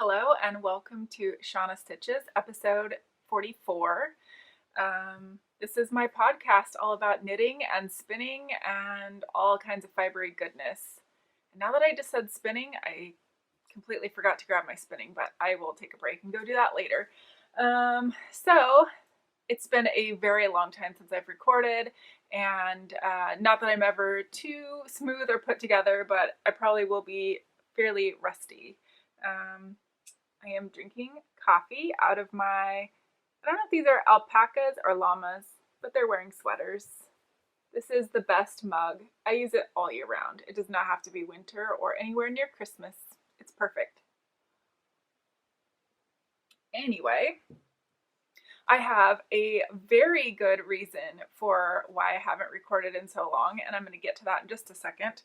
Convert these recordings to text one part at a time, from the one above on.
Hello and welcome to Shauna Stitches, episode 44. This is my podcast all about knitting and spinning and all kinds of fibery goodness. And now that I just said spinning, I completely forgot to grab my spinning, but I will take a break and go do that later. So it's been a very long time since I've recorded, and not that I'm ever too smooth or put together, but I probably will be fairly rusty. I am drinking coffee out of my, I don't know if these are alpacas or llamas, but they're wearing sweaters. This is the best mug. I use it all year round. It does not have to be winter or anywhere near Christmas. It's perfect. Anyway, I have a very good reason for why I haven't recorded in so long, and I'm going to get to that in just a second.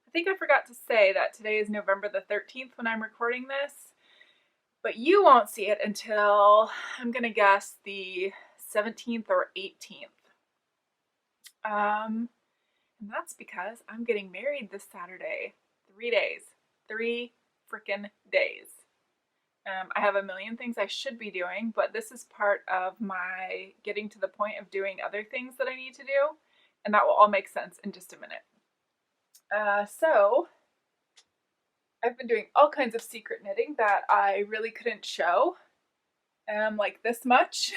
I think I forgot to say that today is November the 13th when I'm recording this. But you won't see it until, I'm going to guess, the 17th or 18th. And that's because I'm getting married this Saturday. 3 days. 3 frickin' days. I have a million things I should be doing, but this is part of my getting to the point of doing other things that I need to do. And that will all make sense in just a minute. So I've been doing all kinds of secret knitting that I really couldn't show, like this much.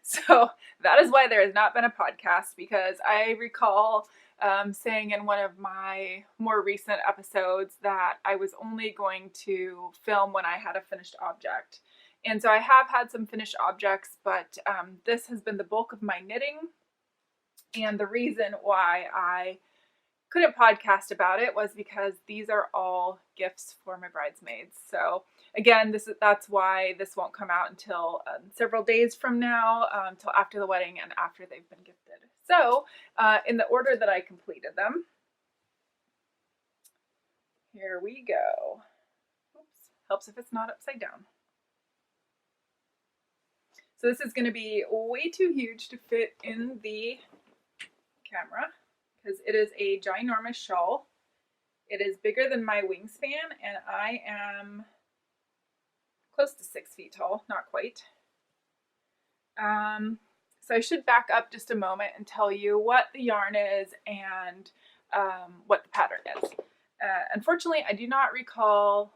So that is why there has not been a podcast, because I recall saying in one of my more recent episodes that I was only going to film when I had a finished object. And so I have had some finished objects, but this has been the bulk of my knitting. And the reason why I couldn't podcast about it was because these are all gifts for my bridesmaids. So again, that's why this won't come out until several days from now, until after the wedding and after they've been gifted. So in the order that I completed them, here we go. Oops, helps if it's not upside down. So this is going to be way too huge to fit in the camera, because it is a ginormous shawl. It is bigger than my wingspan, and I am close to 6 feet tall, not quite. So I should back up just a moment and tell you what the yarn is and what the pattern is. Unfortunately, I do not recall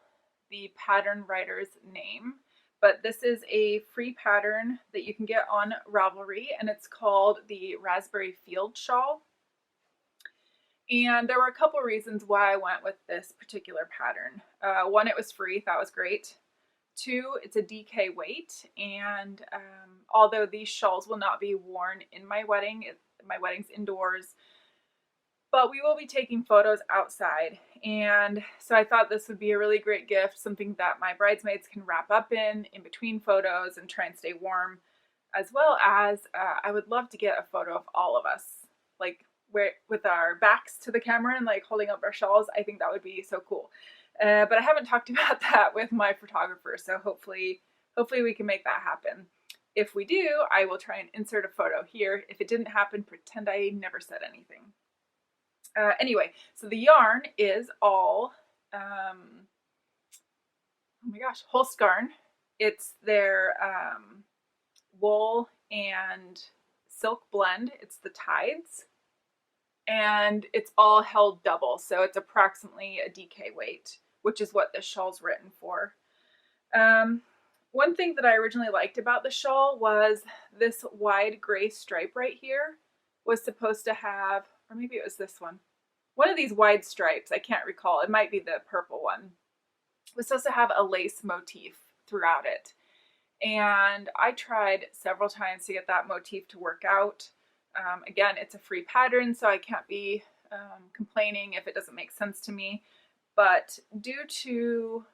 the pattern writer's name, but this is a free pattern that you can get on Ravelry, and it's called the Raspberry Field Shawl. And there were a couple reasons why I went with this particular pattern. One, it was free. That was great. 2, it's a DK weight. And although these shawls will not be worn in my wedding, my wedding's indoors, but we will be taking photos outside. And so I thought this would be a really great gift, something that my bridesmaids can wrap up in between photos and try and stay warm, as well as I would love to get a photo of all of us, like with our backs to the camera and like holding up our shawls. I think that would be so cool. But I haven't talked about that with my photographer, so hopefully we can make that happen. If we do, I will try and insert a photo here. If it didn't happen, pretend I never said anything. Anyway, so the yarn is all, oh my gosh, Holskarn. It's their wool and silk blend. It's the Tides. And it's all held double, so it's approximately a DK weight, which is what this shawl's written for. One thing that I originally liked about the shawl was this wide gray stripe right here was supposed to have, or maybe it was this one of these wide stripes, I can't recall, it might be the purple one, was supposed to have a lace motif throughout it. And I tried several times to get that motif to work out. Again, it's a free pattern, so I can't be complaining if it doesn't make sense to me. But due to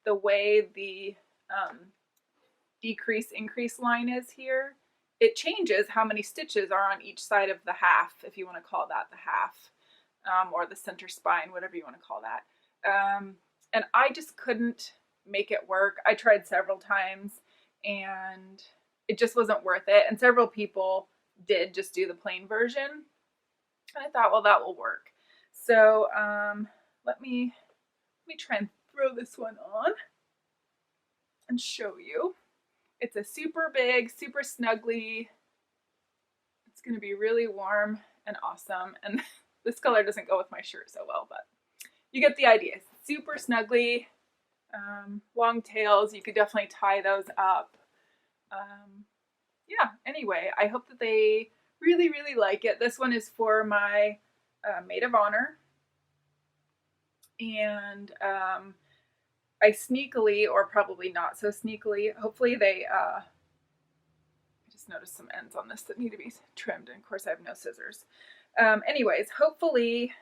the way the decrease-increase line is here, it changes how many stitches are on each side of the half, if you want to call that the half, or the center spine, whatever you want to call that. And I just couldn't make it work. I tried several times, and it just wasn't worth it. And several people did just do the plain version. And I thought, well, that will work. So let me try and throw this one on. and show you. It's a super big, super snuggly. It's going to be really warm and awesome. And this color doesn't go with my shirt so well, but you get the idea. Super snuggly, long tails. You could definitely tie those up. Yeah, anyway, I hope that they really, really like it. This one is for my maid of honor. And I sneakily, or probably not so sneakily, hopefully they, I just noticed some ends on this that need to be trimmed, and of course I have no scissors. Anyways, hopefully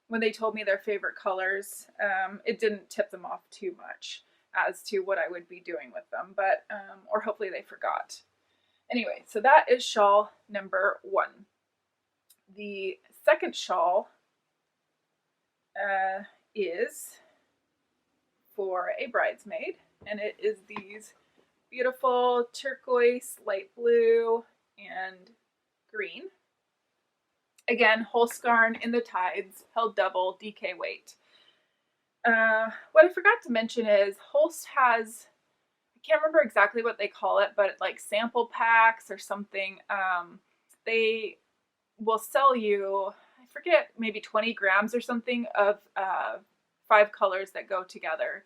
when they told me their favorite colors, it didn't tip them off too much as to what I would be doing with them, but, or hopefully they forgot. Anyway, so that is shawl number 1. The second shawl is for a bridesmaid, and it is these beautiful turquoise, light blue, and green. Again, whole skein in the tides, held double, DK weight. What I forgot to mention is Holst has, I can't remember exactly what they call it, but like sample packs or something. They will sell you, I forget, maybe 20 grams or something of 5 colors that go together.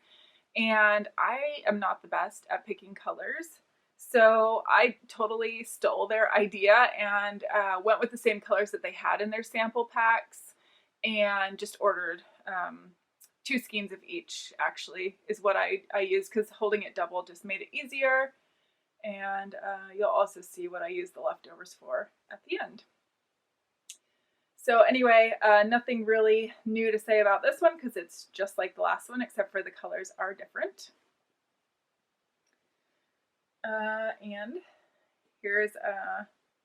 And I am not the best at picking colors. So I totally stole their idea and went with the same colors that they had in their sample packs and just ordered 2 skeins of each, actually, is what I used, because holding it double just made it easier. And you'll also see what I used the leftovers for at the end. So anyway, nothing really new to say about this one because it's just like the last one, except for the colors are different. And here's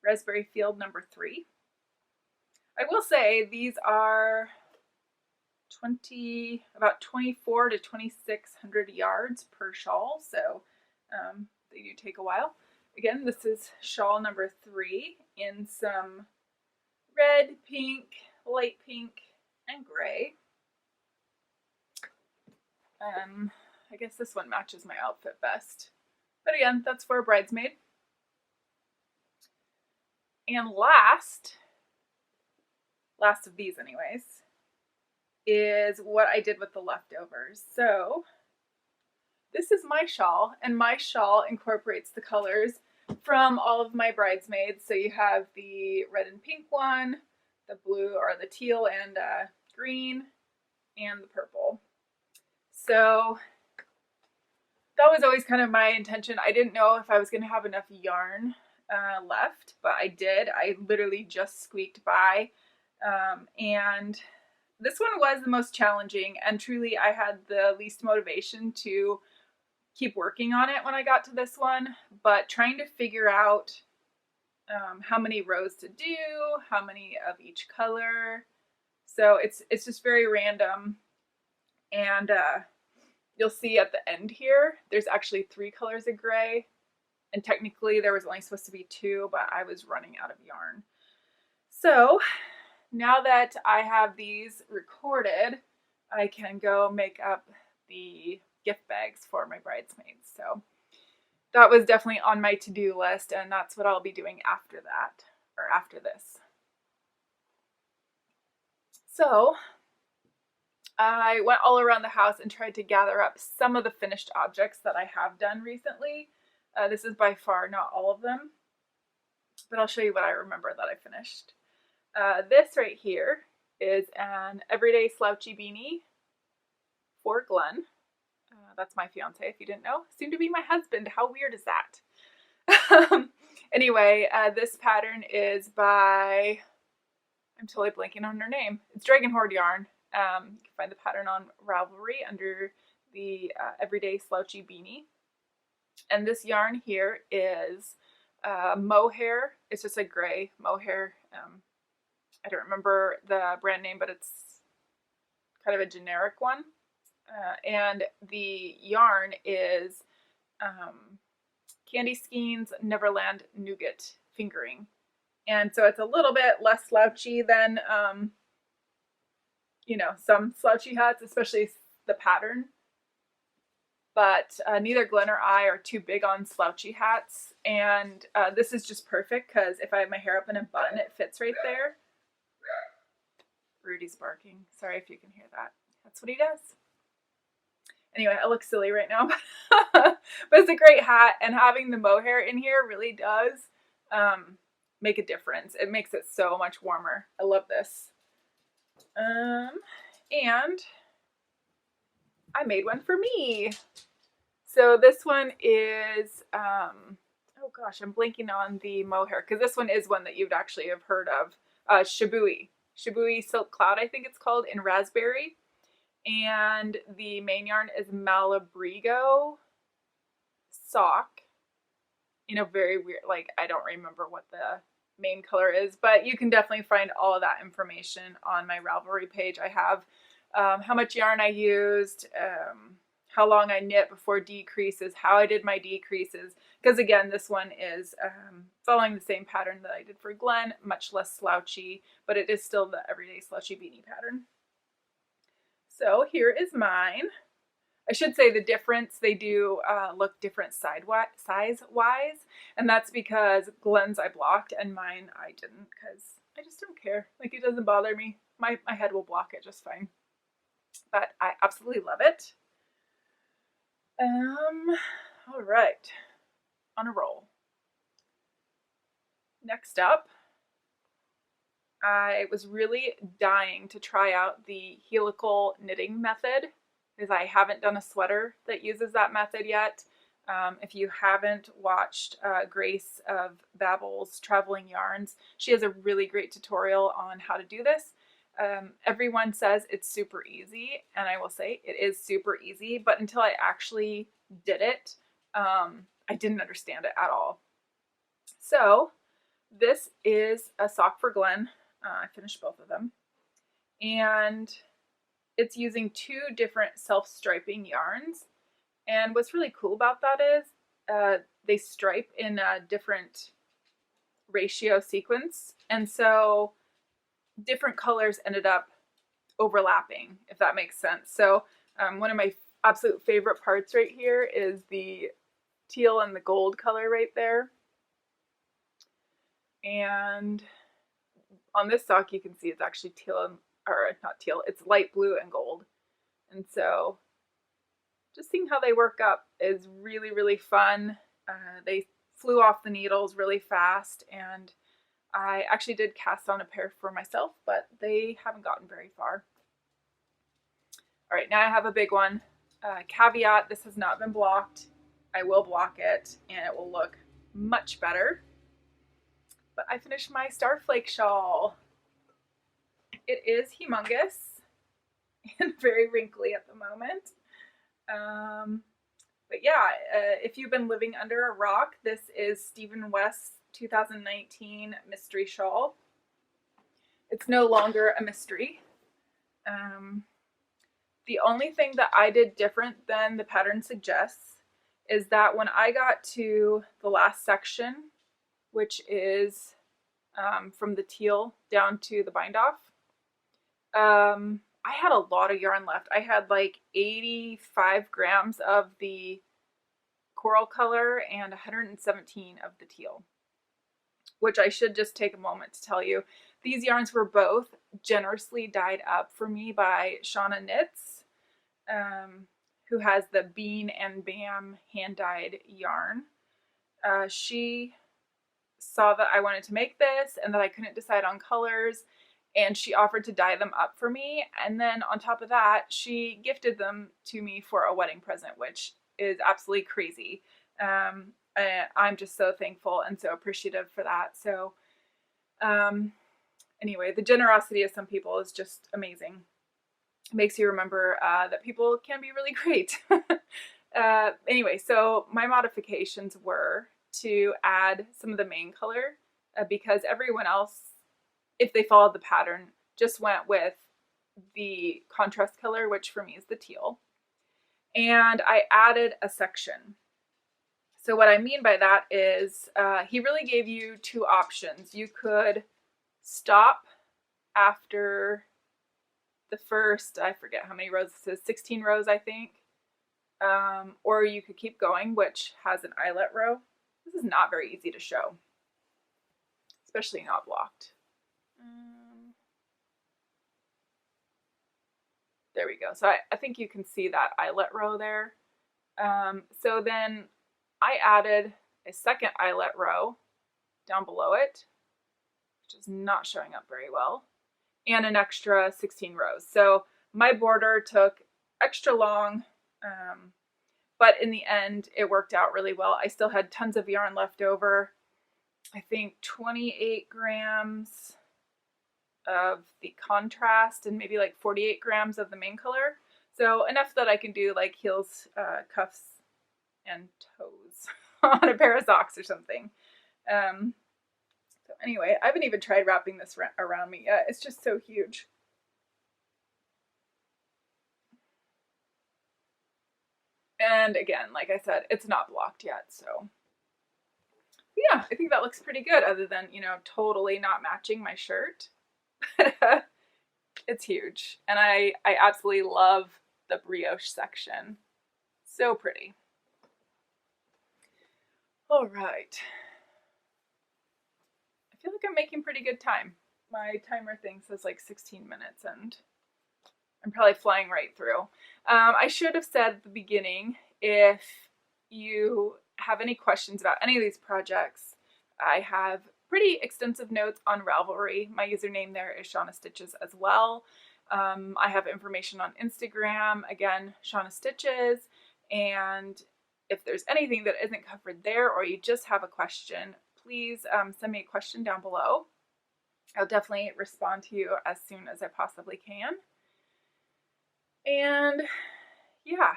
Raspberry Field number 3. I will say these are about 24 to 2,600 yards per shawl, so they do take a while. Again, this is shawl number 3 in some red, pink, light pink, and gray. I guess this one matches my outfit best. But again, that's for a bridesmaid. And last of these anyways, is what I did with the leftovers. So this is my shawl, and my shawl incorporates the colors from all of my bridesmaids. So you have the red and pink one, the blue or the teal and green, and the purple. So that was always kind of my intention. I didn't know if I was going to have enough yarn left, but I did. I literally just squeaked by. And this one was the most challenging, and truly I had the least motivation to keep working on it when I got to this one, but trying to figure out how many rows to do, how many of each color. So it's just very random. And you'll see at the end here, there's actually 3 colors of gray, and technically there was only supposed to be 2, but I was running out of yarn. So now that I have these recorded, I can go make up the gift bags for my bridesmaids. So that was definitely on my to-do list, and that's what I'll be doing after that, or after this. So I went all around the house and tried to gather up some of the finished objects that I have done recently. This is by far not all of them, but I'll show you what I remember that I finished. This right here is an everyday slouchy beanie for Glenn. That's my fiance, if you didn't know. Soon to be my husband. How weird is that? Anyway, this pattern is by, I'm totally blanking on her name. It's Dragon Hoard yarn. You can find the pattern on Ravelry under the everyday slouchy beanie. And this yarn here is mohair. It's just a gray mohair. I don't remember the brand name, but it's kind of a generic one. And the yarn is Candy Skein's Neverland Nougat Fingering. And so it's a little bit less slouchy than, you know, some slouchy hats, especially the pattern. but neither Glenn or I are too big on slouchy hats, and this is just perfect because if I have my hair up in a bun, it fits right there. Rudy's barking. Sorry if you can hear that. That's what he does. Anyway, I look silly right now, but it's a great hat, and having the mohair in here really does make a difference. It makes it so much warmer. I love this. And I made one for me. So this one is, oh gosh, I'm blanking on the mohair, because this one is one that you'd actually have heard of. Shibui Silk Cloud, I think it's called, in raspberry. And the main yarn is Malabrigo sock in a very weird, like, I don't remember what the main color is, but you can definitely find all of that information on my Ravelry page. I have how much yarn I used, how long I knit before decreases, how I did my decreases, because again, this one is following the same pattern that I did for Glenn, much less slouchy, but it is still the everyday slouchy beanie pattern. So here is mine. I should say the difference, they do look different size-wise, and that's because Glenn's I blocked and mine I didn't, because I just don't care. Like, it doesn't bother me. My head will block it just fine. But I absolutely love it. All right, on a roll. Next up, I was really dying to try out the helical knitting method, because I haven't done a sweater that uses that method yet. If you haven't watched Grace of Babel's Traveling Yarns, she has a really great tutorial on how to do this. Everyone says it's super easy, and I will say it is super easy, but until I actually did it, I didn't understand it at all. So this is a sock for Glenn. I finished both of them, and it's using two different self-striping yarns. And what's really cool about that is they stripe in a different ratio sequence, and so different colors ended up overlapping, if that makes sense. So one of my absolute favorite parts right here is the teal and the gold color right there. And on this sock you can see it's actually teal, or not teal, it's light blue and gold. And so just seeing how they work up is really, really fun. They flew off the needles really fast, and I actually did cast on a pair for myself, but they haven't gotten very far. All right, now I have a big one. Caveat, this has not been blocked. I will block it, and it will look much better. But I finished my Starflake shawl. It is humongous and very wrinkly at the moment. But yeah, if you've been living under a rock, this is Stephen West's 2019 mystery shawl. It's no longer a mystery. The only thing that I did different than the pattern suggests is that when I got to the last section, which is from the teal down to the bind off, I had a lot of yarn left. I had like 85 grams of the coral color and 117 of the teal, which I should just take a moment to tell you. These yarns were both generously dyed up for me by Jana Knits, who has the Bean and Bam hand-dyed yarn. She saw that I wanted to make this and that I couldn't decide on colors, and she offered to dye them up for me. And then on top of that, she gifted them to me for a wedding present, which is absolutely crazy. I'm just so thankful and so appreciative for that. So anyway, the generosity of some people is just amazing. It makes you remember that people can be really great. Anyway, so my modifications were to add some of the main color because everyone else, if they followed the pattern, just went with the contrast color, which for me is the teal. And I added a section. So what I mean by that is he really gave you two options. You could stop after the first, I forget how many rows this is, 16 rows I think. or you could keep going, which has an eyelet row. This is not very easy to show, especially not blocked. There we go. So I think you can see that eyelet row there. So then I added a second eyelet row down below it, which is not showing up very well, and an extra 16 rows. So my border took extra long, but in the end it worked out really well. I still had tons of yarn left over. I think 28 grams of the contrast and maybe like 48 grams of the main color. So enough that I can do like heels, cuffs, and toes on a pair of socks or something. So anyway, I haven't even tried wrapping this around me yet. It's just so huge. And again, like I said, it's not blocked yet, so yeah, I think that looks pretty good, other than, you know, totally not matching my shirt. It's huge, and I absolutely love the brioche section. So pretty. All right. I feel like I'm making pretty good time. My timer thing says like 16 minutes, and I'm probably flying right through. I should have said at the beginning, if you have any questions about any of these projects, I have pretty extensive notes on Ravelry. My username there is Shauna Stitches as well. I have information on Instagram, again, Shauna Stitches, and if there's anything that isn't covered there, or you just have a question, please send me a question down below. I'll definitely respond to you as soon as I possibly can. And yeah.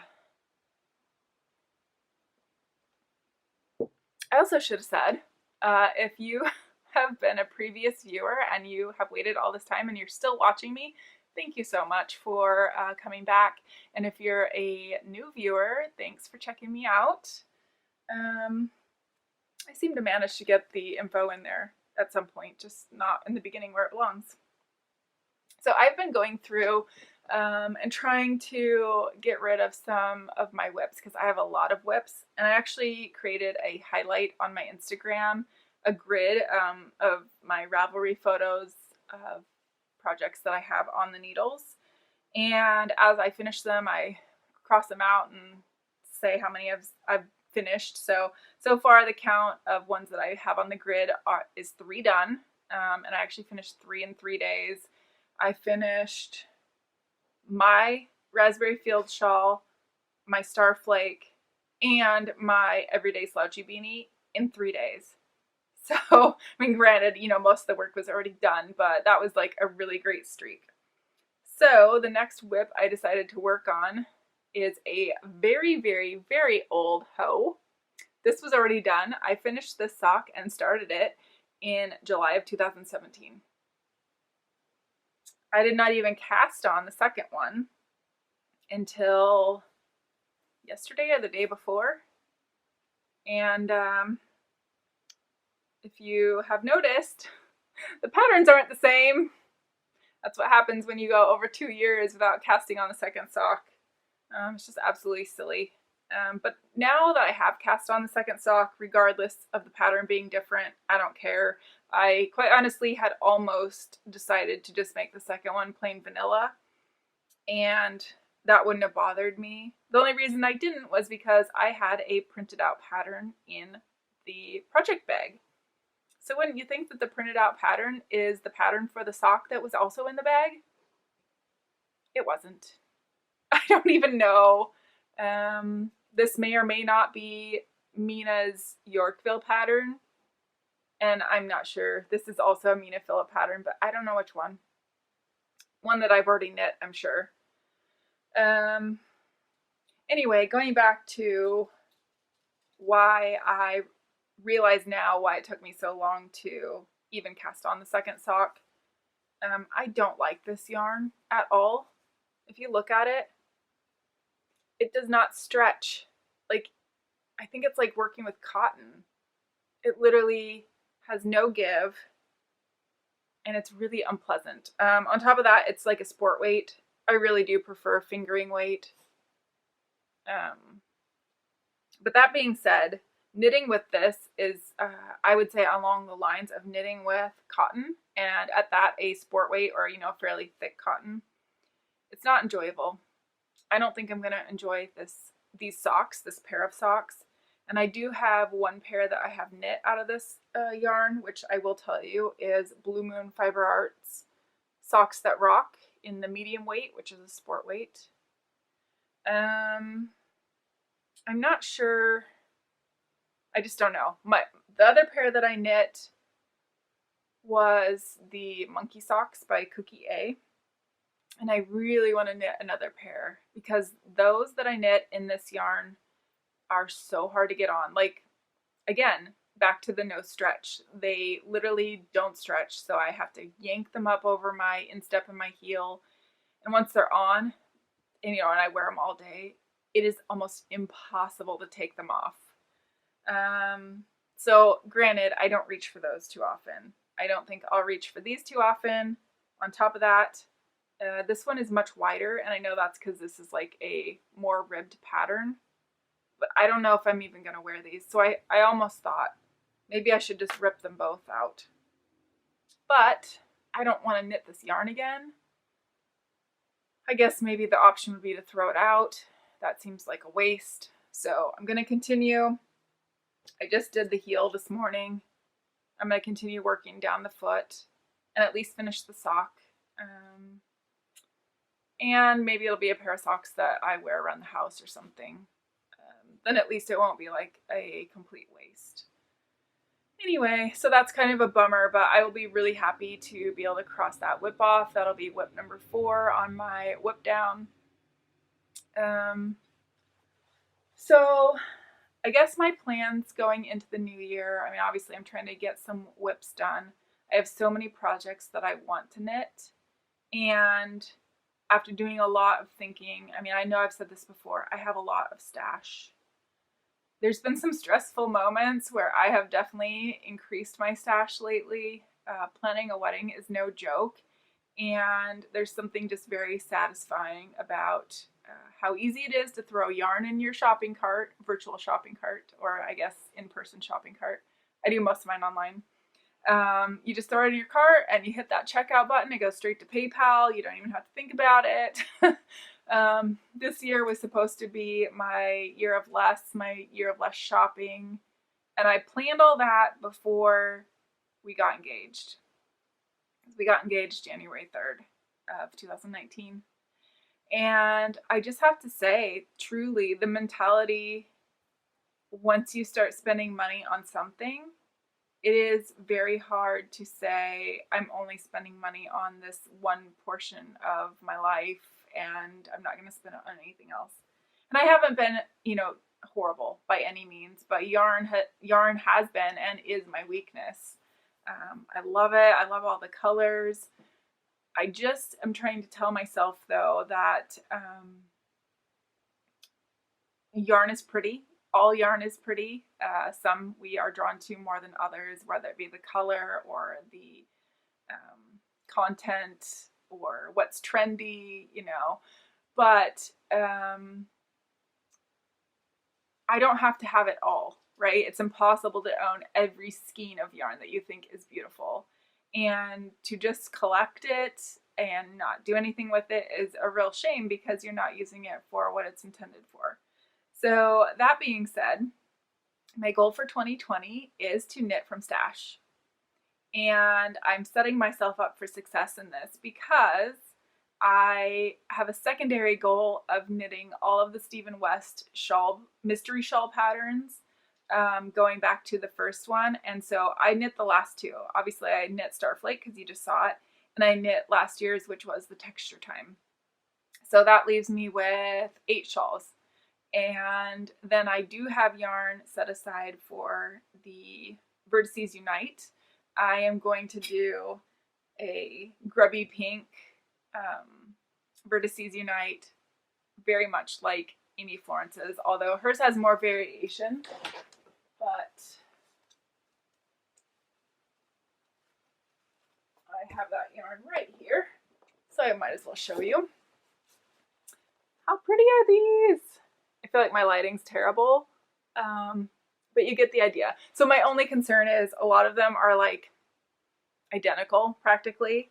I also should have said, if you have been a previous viewer and you have waited all this time and you're still watching me, thank you so much for coming back. And if you're a new viewer, thanks for checking me out. I seem to manage to get the info in there at some point, just not in the beginning where it belongs. So I've been going through and trying to get rid of some of my whips, because I have a lot of whips, and I actually created a highlight on my Instagram, a grid of my Ravelry photos of projects that I have on the needles, and as I finish them I cross them out and say how many I've finished. So far the count of ones that I have on the grid is 3 done, and I actually finished 3 in 3 days. I finished my Raspberry Field shawl, my Starflake, and my Everyday Slouchy beanie in 3 days. So, I mean, granted, you know, most of the work was already done, but that was like a really great streak. So the next whip I decided to work on is a very, very, very old hoe. This was already done. I finished this sock and started it in July of 2017. I did not even cast on the second one until yesterday or the day before. And if you have noticed, the patterns aren't the same. That's what happens when you go over 2 years without casting on the second sock. It's just absolutely silly. But now that I have cast on the second sock, regardless of the pattern being different, I don't care. I quite honestly had almost decided to just make the second one plain vanilla, and that wouldn't have bothered me. The only reason I didn't was because I had a printed out pattern in the project bag. So wouldn't you think that the printed out pattern is the pattern for the sock that was also in the bag? It wasn't. I don't even know. This may or may not be Mina's Yorkville pattern, and I'm not sure. This is also a Mina Philipp pattern, but I don't know which one. One that I've already knit, I'm sure. Anyway, going back to why I realize now why it took me so long to even cast on the second sock. I don't like this yarn at all. If you look at it, it does not stretch. Like, I think it's like working with cotton. It literally has no give, and it's really unpleasant. On top of that, it's like a sport weight. I really do prefer fingering weight. But that being said, knitting with this is, I would say, along the lines of knitting with cotton, and at that, a sport weight or, you know, fairly thick cotton. It's not enjoyable. I don't think I'm going to enjoy these socks, this pair of socks. And I do have one pair that I have knit out of this yarn, which I will tell you is Blue Moon Fiber Arts Socks That Rock in the medium weight, which is a sport weight. I'm not sure. I just don't know. The other pair that I knit was the Monkey Socks by Cookie A. And I really want to knit another pair because those that I knit in this yarn are so hard to get on. Like, again, back to the no stretch. They literally don't stretch, so I have to yank them up over my instep and my heel. And once they're on, and I wear them all day, it is almost impossible to take them off. So granted, I don't reach for those too often. I don't think I'll reach for these too often. On top of that, this one is much wider, and I know that's because this is like a more ribbed pattern. But I don't know if I'm even going to wear these. So I almost thought maybe I should just rip them both out. But I don't want to knit this yarn again. I guess maybe the option would be to throw it out. That seems like a waste. So I'm going to continue. I just did the heel this morning. I'm going to continue working down the foot and at least finish the sock. And maybe it'll be a pair of socks that I wear around the house or something. Then at least it won't be like a complete waste. Anyway, so that's kind of a bummer, but I will be really happy to be able to cross that whip off. That'll be whip number 4 on my whip down. So I guess my plans going into the new year, I mean, obviously I'm trying to get some whips done. I have so many projects that I want to knit, and after doing a lot of thinking, I mean, I know I've said this before, I have a lot of stash. There's been some stressful moments where I have definitely increased my stash lately. Planning a wedding is no joke, and there's something just very satisfying about how easy it is to throw yarn in your shopping cart, virtual shopping cart, or I guess in-person shopping cart. I do most of mine online. You just throw it in your cart and you hit that checkout button. It goes straight to PayPal. You don't even have to think about it. This year was supposed to be my year of less shopping. And I planned all that before we got engaged. We got engaged January 3rd of 2019. And I just have to say, truly, the mentality, once you start spending money on something, it is very hard to say, I'm only spending money on this one portion of my life and I'm not going to spend it on anything else. And I haven't been, horrible by any means, but yarn has been and is my weakness. I love it. I love all the colors. I just am trying to tell myself, though, that yarn is pretty. All yarn is pretty. Some we are drawn to more than others, whether it be the color or the content or what's trendy, But I don't have to have it all, right? It's impossible to own every skein of yarn that you think is beautiful. And to just collect it and not do anything with it is a real shame because you're not using it for what it's intended for. So that being said, my goal for 2020 is to knit from stash. And I'm setting myself up for success in this because I have a secondary goal of knitting all of the Stephen West mystery shawl patterns, going back to the first one. And so I knit the last 2. Obviously I knit Starflake because you just saw it. And I knit last year's, which was the texture time. So that leaves me with 8 shawls. And then I do have yarn set aside for the Vertices Unite. I am going to do a grubby pink Vertices Unite, very much like Amy Florence's, although hers has more variation. But I have that yarn right here, so I might as well show you. How pretty are these? If feel like my lighting's terrible, but you get the idea. So my only concern is a lot of them are like identical practically.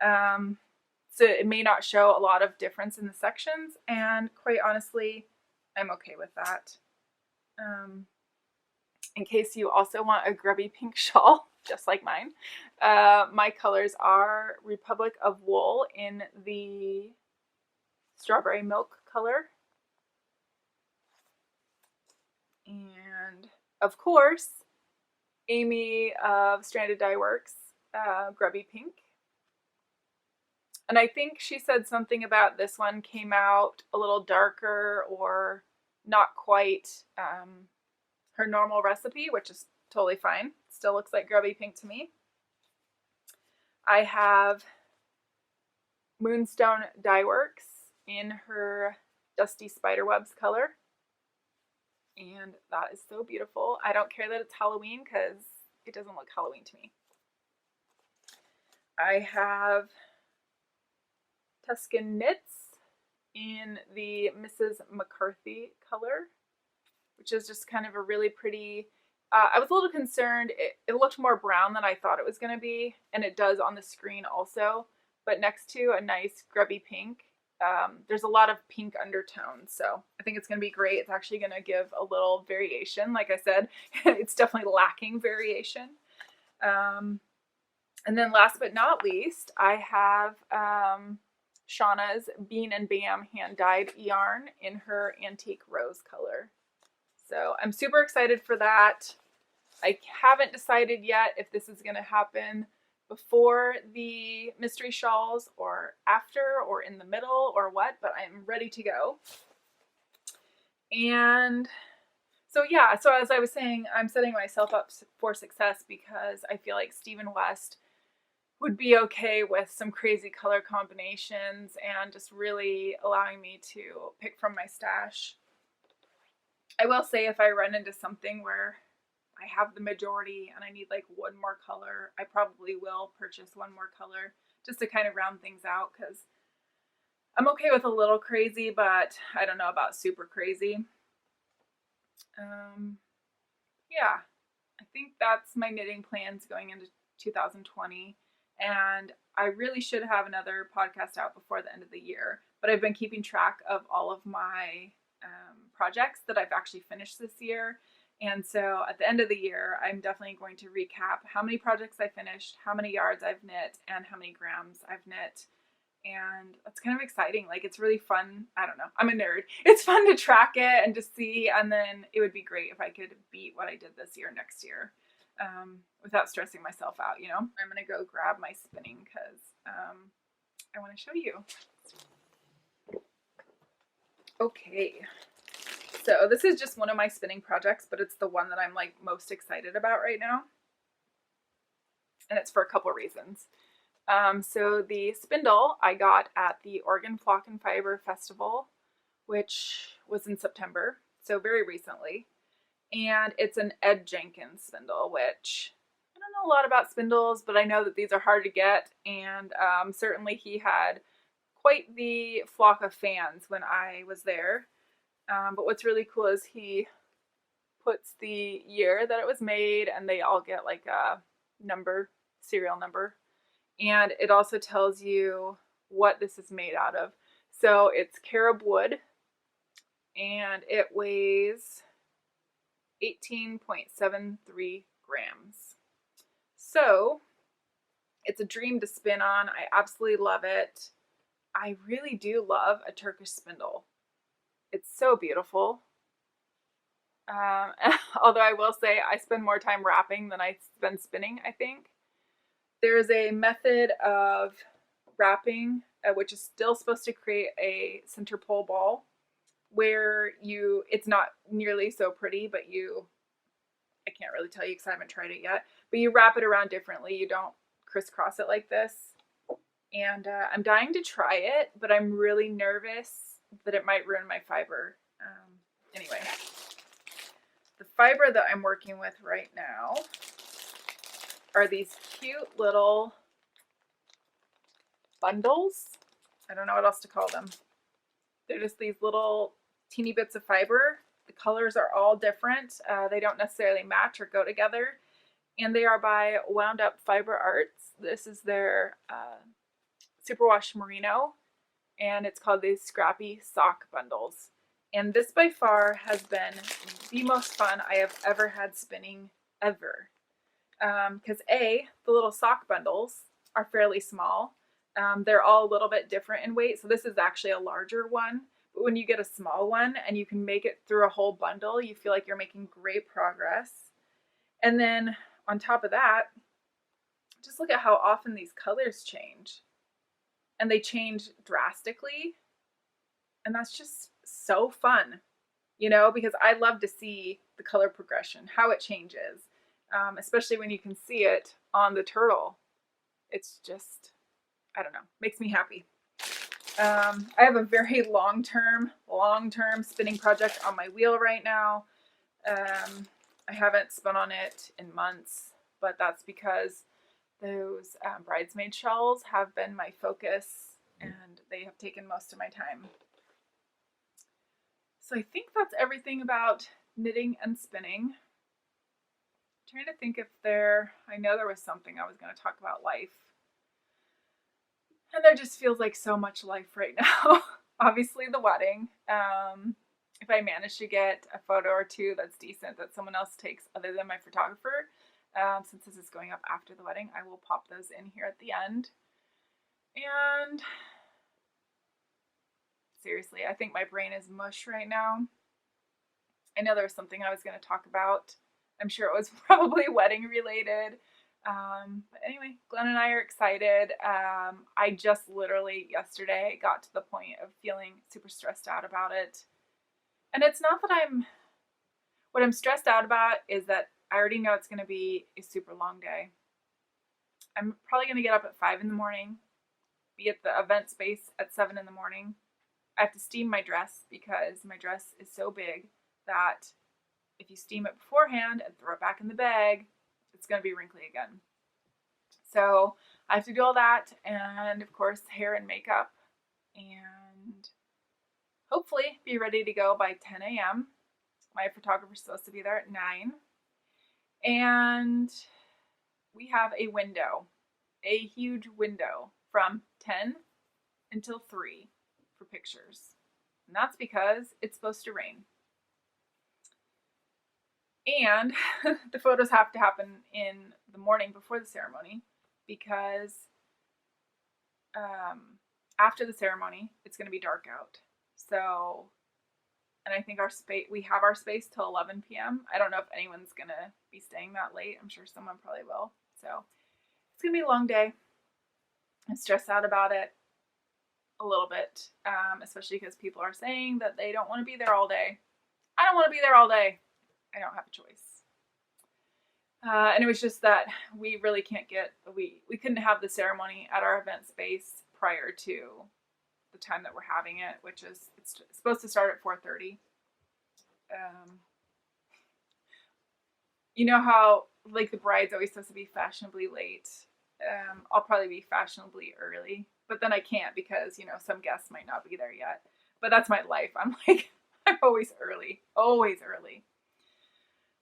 So it may not show a lot of difference in the sections, and quite honestly, I'm okay with that. In case you also want a grubby pink shawl, just like mine, my colors are Republic of Wool in the strawberry milk color. And of course, Amy of Stranded Dye Works, grubby pink. And I think she said something about this one came out a little darker or not quite her normal recipe, which is totally fine. Still looks like grubby pink to me. I have Moonstone Dye Works in her Dusty Spiderwebs color. And that is so beautiful. I don't care that it's Halloween because it doesn't look Halloween to me. I have Tuscan Knits in the Mrs. McCarthy color, which is just kind of a really pretty, I was a little concerned. It looked more brown than I thought it was going to be, and it does on the screen also, but next to a nice grubby pink, there's a lot of pink undertones, so I think it's going to be great. It's actually going to give a little variation. Like I said, it's definitely lacking variation. And then last but not least, I have Shauna's Bean and Bam hand-dyed yarn in her antique rose color. So I'm super excited for that. I haven't decided yet if this is going to happen before the mystery shawls or after or in the middle or what, but I'm ready to go. And so yeah, so as I was saying, I'm setting myself up for success because I feel like Stephen West would be okay with some crazy color combinations and just really allowing me to pick from my stash. I will say if I run into something where I have the majority and I need like one more color, I probably will purchase one more color just to kind of round things out, because I'm okay with a little crazy, but I don't know about super crazy. Yeah, I think that's my knitting plans going into 2020. And I really should have another podcast out before the end of the year, but I've been keeping track of all of my projects that I've actually finished this year. And so at the end of the year, I'm definitely going to recap how many projects I finished, how many yards I've knit, and how many grams I've knit. And that's kind of exciting. Like, it's really fun. I don't know. I'm a nerd. It's fun to track it and just see. And then it would be great if I could beat what I did this year next year without stressing myself out, you know? I'm going to go grab my spinning because I want to show you. Okay. So this is just one of my spinning projects, but it's the one that I'm like most excited about right now. And it's for a couple reasons. So the spindle I got at the Oregon Flock and Fiber Festival, which was in September, so very recently. And it's an Ed Jenkins spindle, which I don't know a lot about spindles, but I know that these are hard to get. And certainly he had quite the flock of fans when I was there. But what's really cool is he puts the year that it was made, and they all get like a number, serial number. And it also tells you what this is made out of. So it's carob wood, and it weighs 18.73 grams. So it's a dream to spin on. I absolutely love it. I really do love a Turkish spindle. It's so beautiful. Although I will say I spend more time wrapping than I spend spinning, I think. There's a method of wrapping, which is still supposed to create a center pole ball, where it's not nearly so pretty, but I can't really tell you because I haven't tried it yet, but you wrap it around differently. You don't crisscross it like this. And I'm dying to try it, but I'm really nervous that it might ruin my fiber. Anyway, the fiber that I'm working with right now are these cute little bundles. I don't know what else to call them. They're just these little teeny bits of fiber. The colors are all different. They don't necessarily match or go together. And they are by Wound Up Fiber Arts. This is their Superwash Merino, and it's called the Scrappy Sock Bundles. And this by far has been the most fun I have ever had spinning ever. Because the little sock bundles are fairly small. They're all a little bit different in weight. So this is actually a larger one. But when you get a small one and you can make it through a whole bundle, you feel like you're making great progress. And then on top of that, just look at how often these colors change. And they change drastically. And that's just so fun, you know, because I love to see the color progression, how it changes, especially when you can see it on the turtle. It's just, I don't know, makes me happy. I have a very long-term spinning project on my wheel right now. I haven't spun on it in months, but that's because those Bridesmaid shawls have been my focus and they have taken most of my time. So I think that's everything about knitting and spinning. I'm trying to think if I know there was something I was going to talk about life. And there just feels like so much life right now. Obviously the wedding. If I manage to get a photo or two that's decent that someone else takes other than my photographer, since this is going up after the wedding, I will pop those in here at the end. And seriously, I think my brain is mush right now. I know there was something I was going to talk about. I'm sure it was probably wedding related. But anyway, Glenn and I are excited. I just literally yesterday got to the point of feeling super stressed out about it. And it's not that what I'm stressed out about is that I already know it's going to be a super long day. I'm probably going to get up at 5 in the morning, be at the event space at 7 in the morning. I have to steam my dress because my dress is so big that if you steam it beforehand and throw it back in the bag, it's going to be wrinkly again. So I have to do all that, and of course hair and makeup, and hopefully be ready to go by 10 a.m. My photographer's supposed to be there at 9. And we have a window, a huge window from 10 until 3 for pictures. And that's because it's supposed to rain. And the photos have to happen in the morning before the ceremony because after the ceremony, it's going to be dark out. So, and I think we have our space till 11 p.m. I don't know if anyone's going to be staying that late. I'm sure someone probably will. So it's going to be a long day. I'm stressed out about it a little bit, especially because people are saying that they don't want to be there all day. I don't want to be there all day. I don't have a choice. And it was just that we really can't we couldn't have the ceremony at our event space prior to the time that we're having it, which is, it's supposed to start at 4:30. You know how like the bride's always supposed to be fashionably late. I'll probably be fashionably early, but then I can't because, you know, some guests might not be there yet. But that's my life. I'm always early, always early.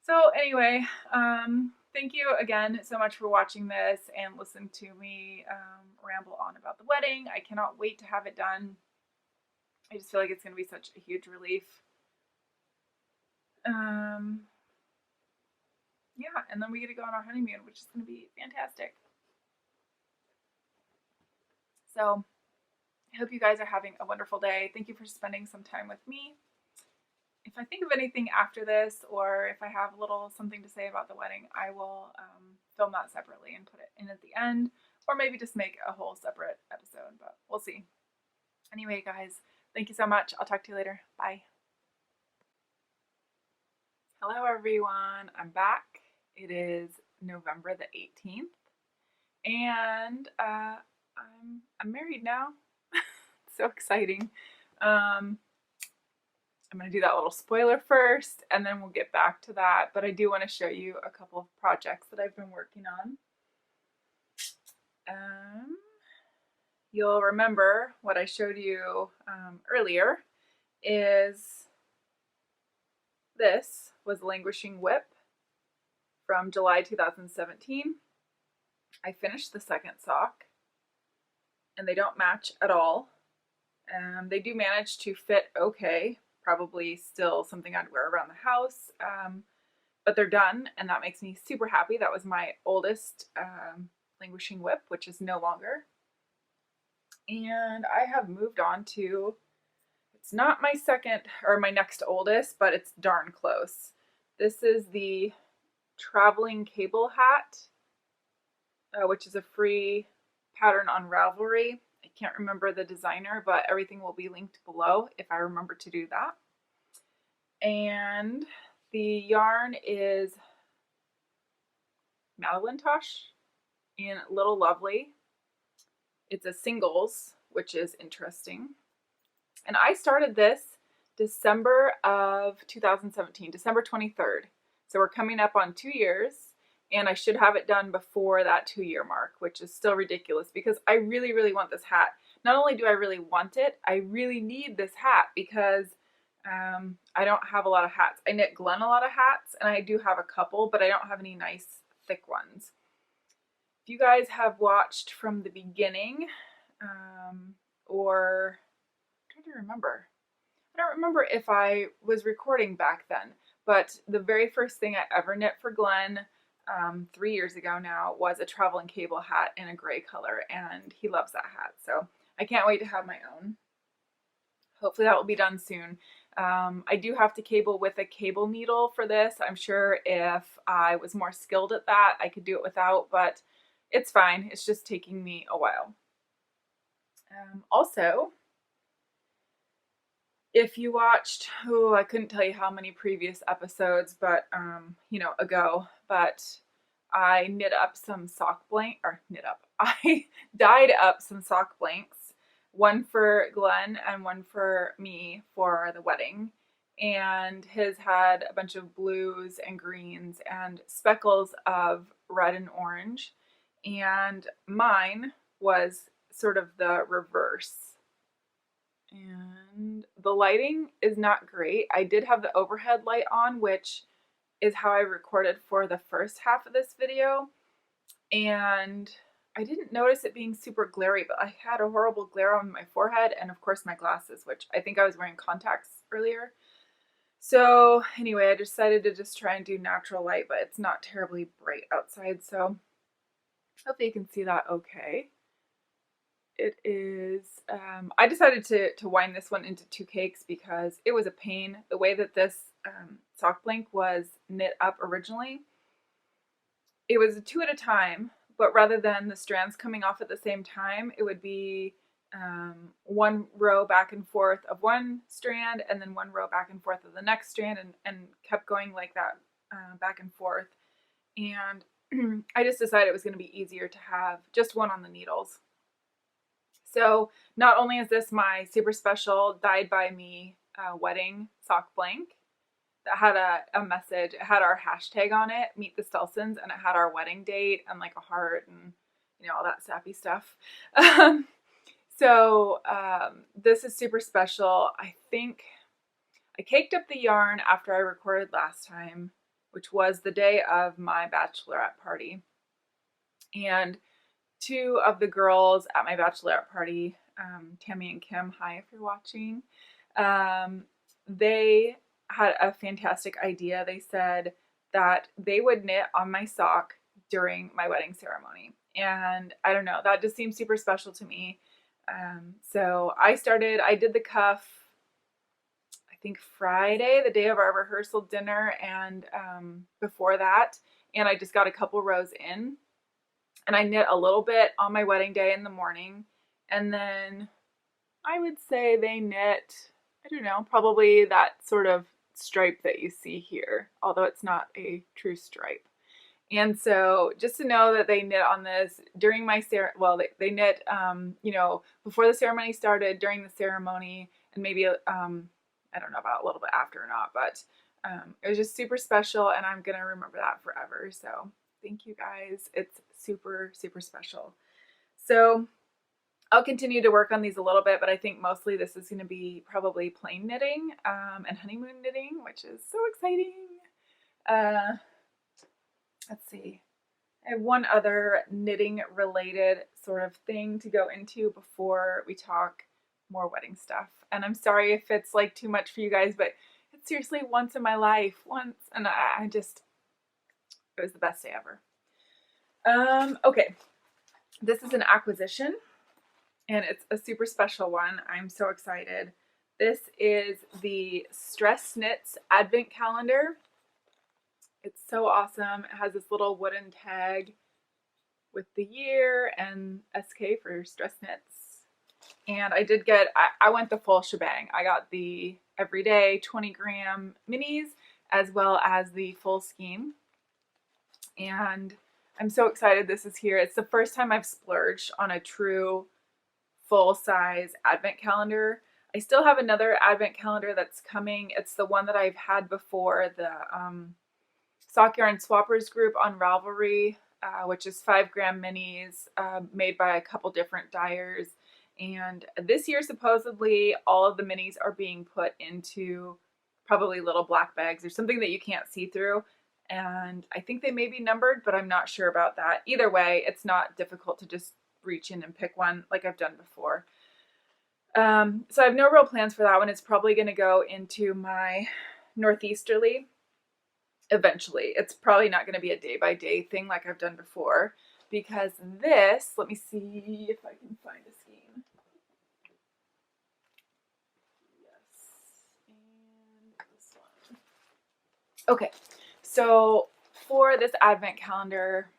So anyway, thank you again so much for watching this and listening to me ramble on about the wedding. I cannot wait to have it done. I just feel like it's going to be such a huge relief. Yeah, and then we get to go on our honeymoon, which is going to be fantastic. So I hope you guys are having a wonderful day. Thank you for spending some time with me. If I think of anything after this, or if I have a little something to say about the wedding, I will film that separately and put it in at the end, or maybe just make a whole separate episode, but we'll see. Anyway, guys, thank you so much. I'll talk to you later. Bye. Hello, everyone. I'm back. It is November the 18th, and I'm married now. So exciting. I'm going to do that little spoiler first, and then we'll get back to that. But I do want to show you a couple of projects that I've been working on. You'll remember what I showed you earlier is This was Languishing Whip from July 2017. I finished the second sock, and they don't match at all. They do manage to fit okay, probably still something I'd wear around the house, but they're done, and that makes me super happy. That was my oldest Languishing Whip, which is no longer. And I have moved on to, it's not my second or my next oldest, but it's darn close. This is the Traveling Cable Hat, which is a free pattern on Ravelry. I can't remember the designer, but everything will be linked below if I remember to do that. And the yarn is Madelinetosh in Little Lovely. It's a singles, which is interesting. And I started this December of 2017, December 23rd. So we're coming up on 2 years, and I should have it done before that 2-year mark, which is still ridiculous because I really, really want this hat. Not only do I really want it, I really need this hat because I don't have a lot of hats. I knit Glenn a lot of hats, and I do have a couple, but I don't have any nice thick ones. If you guys have watched from the beginning, or I'm trying to remember. I don't remember if I was recording back then, but the very first thing I ever knit for Glenn 3 years ago now was a traveling cable hat in a gray color, and he loves that hat. So I can't wait to have my own. Hopefully that will be done soon. I do have to cable with a cable needle for this. I'm sure if I was more skilled at that, I could do it without, but it's fine. It's just taking me a while. Also, if you watched, I couldn't tell you how many previous episodes, but ago, but I knit up some sock blank, or knit up. I dyed up some sock blanks, one for Glenn and one for me for the wedding. And his had a bunch of blues and greens and speckles of red and orange. And mine was sort of the reverse. And the lighting is not great. I did have the overhead light on, which is how I recorded for the first half of this video. And I didn't notice it being super glary, but I had a horrible glare on my forehead and of course my glasses, which I think I was wearing contacts earlier. So anyway, I decided to just try and do natural light, but it's not terribly bright outside, so hopefully you can see that okay. It is, I decided to wind this one into 2 cakes because it was a pain. The way that this sock blank was knit up originally, it was a 2 at a time, but rather than the strands coming off at the same time, it would be 1 row back and forth of one strand and then 1 row back and forth of the next strand, and kept going like that back and forth. And I just decided it was going to be easier to have just one on the needles. So not only is this my super special dyed by me wedding sock blank that had a message, it had our hashtag on it, Meet the Stelsons, and it had our wedding date and like a heart and all that sappy stuff. So this is super special. I think I caked up the yarn after I recorded last time, which was the day of my bachelorette party. And 2 of the girls at my bachelorette party, Tammy and Kim, hi if you're watching, they had a fantastic idea. They said that they would knit on my sock during my wedding ceremony. And I don't know, that just seems super special to me. So I did the cuff, I think Friday, the day of our rehearsal dinner, and before that, and I just got a couple rows in. And I knit a little bit on my wedding day in the morning. And then I would say they knit, I don't know, probably that sort of stripe that you see here, although it's not a true stripe. And so just to know that they knit on this during my they knit, before the ceremony started, during the ceremony, and maybe, I don't know about a little bit after or not, but it was just super special, and I'm going to remember that forever. So thank you guys. It's super, super special. So I'll continue to work on these a little bit, but I think mostly this is going to be probably plain knitting and honeymoon knitting, which is so exciting. Let's see. I have one other knitting related sort of thing to go into before we talk more wedding stuff. And I'm sorry if it's like too much for you guys, but it's seriously once in my life, and I just, it was the best day ever. Okay, this is an acquisition and it's a super special one. I'm so excited. This is the Stress Knits Advent Calendar. It's so awesome. It has this little wooden tag with the year and SK for Stress Knits. And I did get, I went the full shebang. I got the everyday 20-gram minis as well as the full Skein. And I'm so excited this is here. It's the first time I've splurged on a true full-size advent calendar. I still have another advent calendar that's coming. It's the one that I've had before, the Sock Yarn Swappers group on Ravelry, which is 5-gram minis made by a couple different dyers. And this year, supposedly, all of the minis are being put into probably little black bags or something that you can't see through. And I think they may be numbered, but I'm not sure about that. Either way, it's not difficult to just reach in and pick one like I've done before. So I have no real plans for that one. It's probably going to go into my northeasterly eventually. It's probably not going to be a day-by-day thing like I've done before, because this, let me see if I can find a Skein. Yes, and this one. Okay, so for this advent calendar,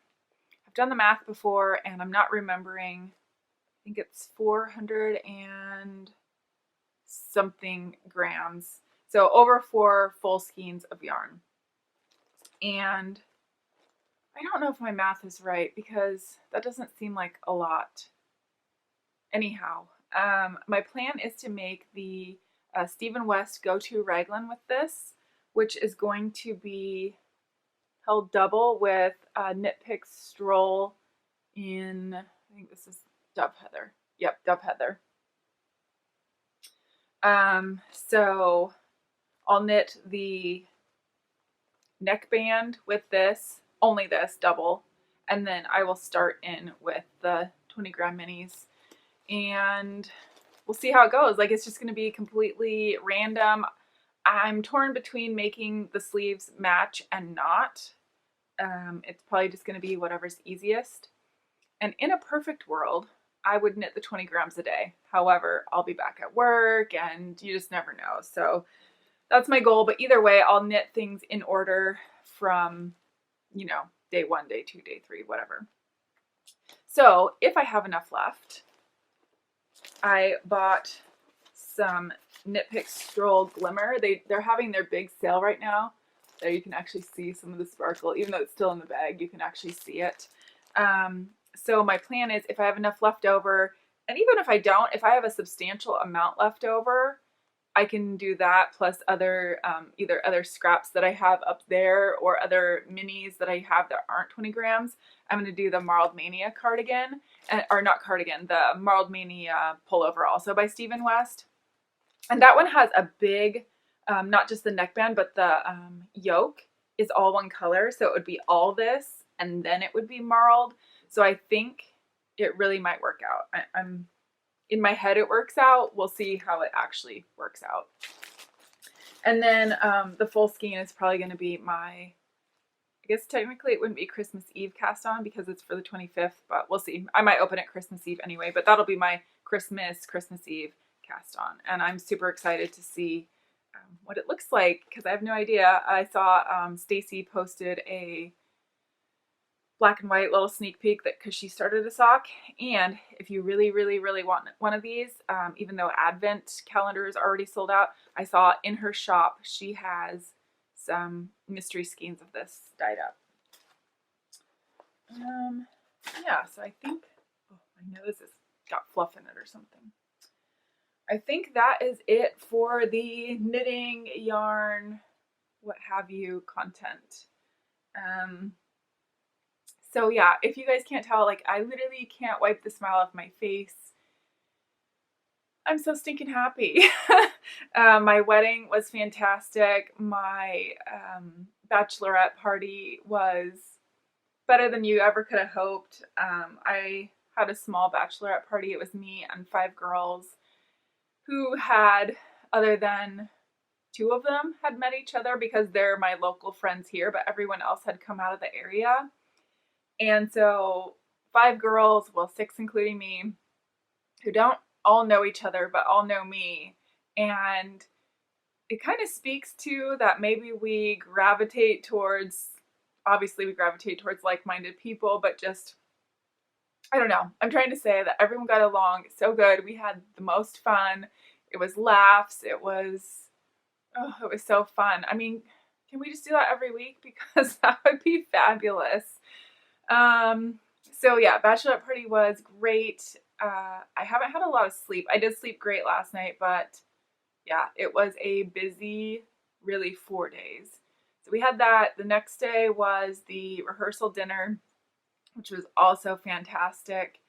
I've done the math before and I'm not remembering. I think it's 400 and something grams. So over 4 full skeins of yarn. And I don't know if my math is right because that doesn't seem like a lot. Anyhow, my plan is to make the Stephen West Go-To Raglan with this, which is going to be held double with Knit Picks Stroll in, I think this is Dove Heather. Yep, Dove Heather. So I'll knit the neckband with this, only this, double, and then I will start in with the 20-gram minis, and we'll see how it goes. Like, it's just going to be completely random. I'm torn between making the sleeves match and not. It's probably just going to be whatever's easiest. And in a perfect world, I would knit the 20 grams a day. However, I'll be back at work and you just never know. So that's my goal. But either way, I'll knit things in order from, you know, day 1, day 2, day 3, whatever. So if I have enough left, I bought some Knit Picks Stroll Glimmer. They're having their big sale right now. There you can actually see some of the sparkle. Even though it's still in the bag, you can actually see it. So my plan is if I have enough left over, and even if I don't, if I have a substantial amount left over, I can do that plus other either other scraps that I have up there or other minis that I have that aren't 20 grams. I'm going to do the Marled Mania cardigan, or not cardigan, the Marled Mania pullover also by Stephen West. And that one has a big, not just the neckband, but the yoke is all one color. So it would be all this and then it would be marled. So I think it really might work out. I'm in my head it works out. We'll see how it actually works out. And then the full skein is probably going to be my, I guess technically it wouldn't be Christmas Eve cast on because it's for the 25th, but we'll see. I might open it Christmas Eve anyway, but that'll be my Christmas Eve cast on. And I'm super excited to see what it looks like because I have no idea. I saw Stacy posted a black and white little sneak peek that because she started a sock, and if you really want one of these, even though Advent calendar is already sold out, I saw in her shop she has some mystery skeins of this dyed up. Yeah, so I think, oh, my nose has got fluff in it or something. I think that is it for the knitting, yarn, what have you content. So yeah, if you guys can't tell, like I literally can't wipe the smile off my face. I'm so stinking happy. My wedding was fantastic. My bachelorette party was better than you ever could have hoped. I had a small bachelorette party. It was me and 5 girls who had, other than 2 of them, had met each other because they're my local friends here, but everyone else had come out of the area. And so 5 girls, well, 6 including me, who don't all know each other, but all know me. And it kind of speaks to that maybe we gravitate towards, obviously we gravitate towards like-minded people, but just, I don't know. I'm trying to say that everyone got along so good. We had the most fun. It was laughs. It was so fun. I mean, can we just do that every week? Because that would be fabulous. So yeah, bachelorette party was great. I haven't had a lot of sleep. I did sleep great last night, but yeah, it was a busy, really 4 days. So we had that. The next day was the rehearsal dinner, which was also fantastic.